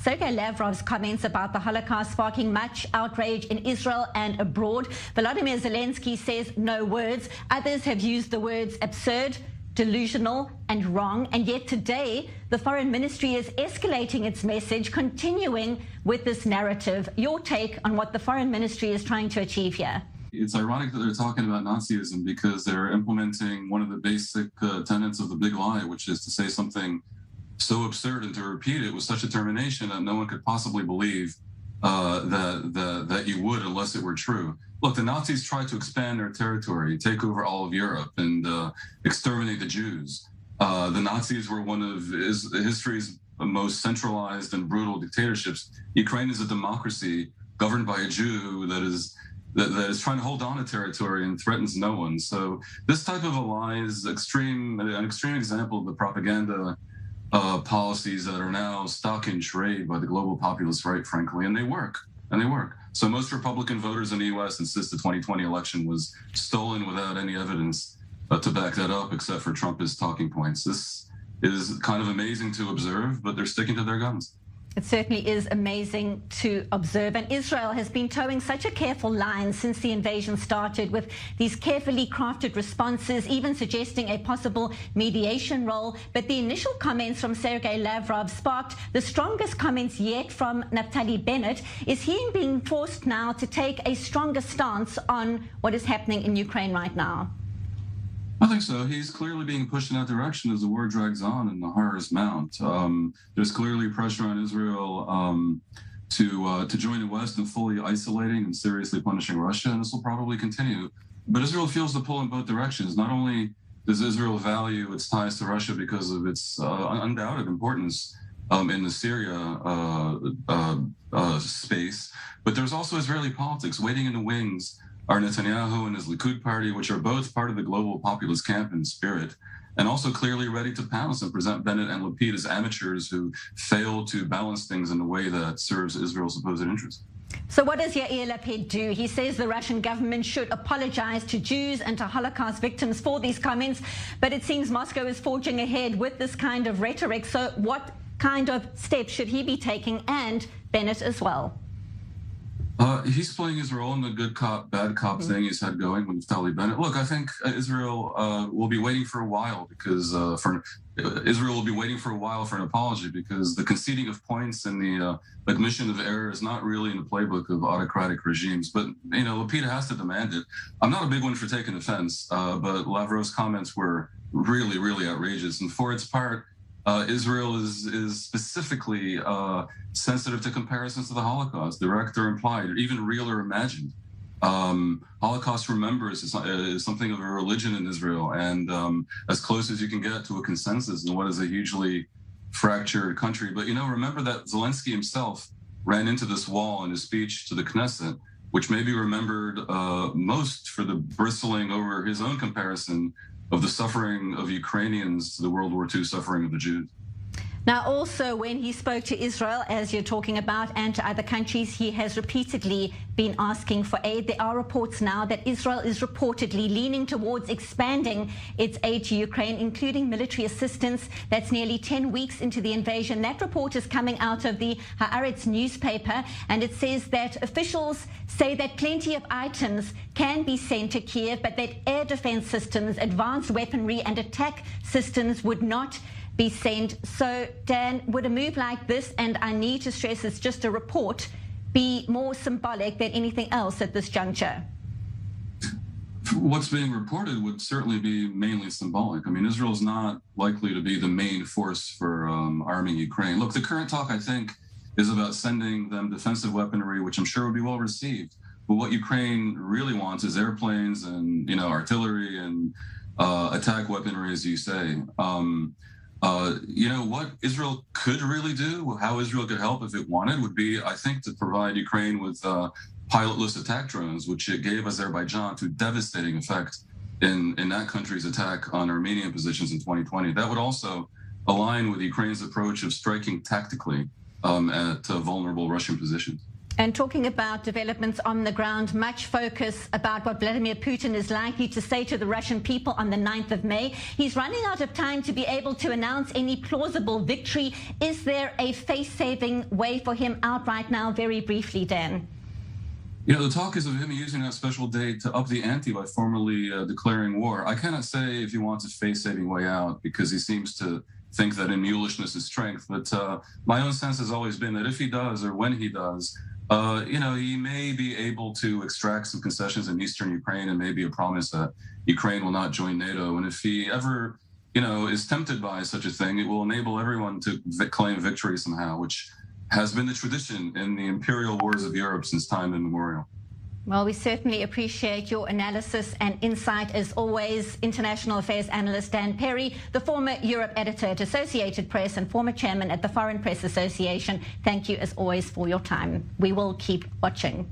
Sergei Lavrov's comments about the Holocaust sparking much outrage in Israel and abroad. Volodymyr Zelensky says no words. Others have used the words absurd, delusional and wrong, and yet today the Foreign Ministry is escalating its message, continuing with this narrative. Your take on what the Foreign Ministry is trying to achieve here? It's ironic that they're talking about Nazism because they're implementing one of the basic tenets of the big lie, which is to say something so absurd and to repeat it with such determination that no one could possibly believe that you would unless it were true. Look, the Nazis tried to expand their territory, take over all of Europe, and exterminate the Jews. The Nazis were one of history's most centralized and brutal dictatorships. Ukraine is a democracy governed by a Jew that is trying to hold on to territory and threatens no one. So this type of a lie is an extreme example of the propaganda policies that are now stock in trade by the global populist right, frankly, and they work. So most Republican voters in the U.S. insist the 2020 election was stolen without any evidence to back that up, except for Trumpist talking points. This is kind of amazing to observe, but they're sticking to their guns. It certainly is amazing to observe. And Israel has been towing such a careful line since the invasion started, with these carefully crafted responses, even suggesting a possible mediation role. But the initial comments from Sergei Lavrov sparked the strongest comments yet from Naftali Bennett. Is he being forced now to take a stronger stance on what is happening in Ukraine right now? I think so. He's clearly being pushed in that direction as the war drags on and the horrors mount. There's clearly pressure on Israel to join the West in fully isolating and seriously punishing Russia, and this will probably continue. But Israel feels the pull in both directions. Not only does Israel value its ties to Russia because of its undoubted importance in the Syria space, but there's also Israeli politics waiting in the wings are Netanyahu and his Likud party, which are both part of the global populist camp in spirit, and also clearly ready to pounce and present Bennett and Lapid as amateurs who fail to balance things in a way that serves Israel's supposed interests. So what does Yair Lapid do? He says the Russian government should apologize to Jews and to Holocaust victims for these comments, but it seems Moscow is forging ahead with this kind of rhetoric. So what kind of steps should he be taking, and Bennett as well? He's playing his role in the good cop, bad cop thing he's had going with Naftali Bennett. Look, I think Israel will be waiting for a while because Israel will be waiting for a while for an apology, because the conceding of points and the admission of error is not really in the playbook of autocratic regimes. But Lapid has to demand it. I'm not a big one for taking offense, but Lavrov's comments were really, really outrageous. And for its part, Israel is specifically sensitive to comparisons to the Holocaust, direct or implied, or even real or imagined. Holocaust remembers is something of a religion in Israel, and as close as you can get to a consensus in what is a hugely fractured country. But remember that Zelensky himself ran into this wall in his speech to the Knesset, which may be remembered most for the bristling over his own comparison of the suffering of Ukrainians to the World War II suffering of the Jews. Now, also, when he spoke to Israel, as you're talking about, and to other countries, he has repeatedly been asking for aid. There are reports now that Israel is reportedly leaning towards expanding its aid to Ukraine, including military assistance. That's nearly 10 weeks into the invasion. That report is coming out of the Haaretz newspaper, and it says that officials say that plenty of items can be sent to Kiev, but that air defense systems, advanced weaponry, and attack systems would not be sent. So, Dan, would a move like this, and I need to stress it's just a report, be more symbolic than anything else at this juncture? What's being reported would certainly be mainly symbolic. I mean, Israel is not likely to be the main force for arming Ukraine. Look, the current talk, I think, is about sending them defensive weaponry, which I'm sure would be well received. But what Ukraine really wants is airplanes and, artillery and attack weaponry, as you say. What Israel could really do, how Israel could help if it wanted, would be, I think, to provide Ukraine with pilotless attack drones, which it gave Azerbaijan to devastating effect in that country's attack on Armenian positions in 2020. That would also align with Ukraine's approach of striking tactically at vulnerable Russian positions. And talking about developments on the ground, much focus about what Vladimir Putin is likely to say to the Russian people on the 9th of May. He's running out of time to be able to announce any plausible victory. Is there a face-saving way for him out right now? Very briefly, Dan. You know, the talk is of him using that special day to up the ante by formally declaring war. I cannot say if he wants a face-saving way out, because he seems to think that in mulishness is strength. But my own sense has always been that if he does, or when he does, you know, he may be able to extract some concessions in eastern Ukraine and maybe a promise that Ukraine will not join NATO. And if he ever, you know, is tempted by such a thing, it will enable everyone to claim victory somehow, which has been the tradition in the imperial wars of Europe since time immemorial. Well, we certainly appreciate your analysis and insight as always. International Affairs Analyst Dan Perry, the former Europe editor at Associated Press and former chairman at the Foreign Press Association. Thank you as always for your time. We will keep watching.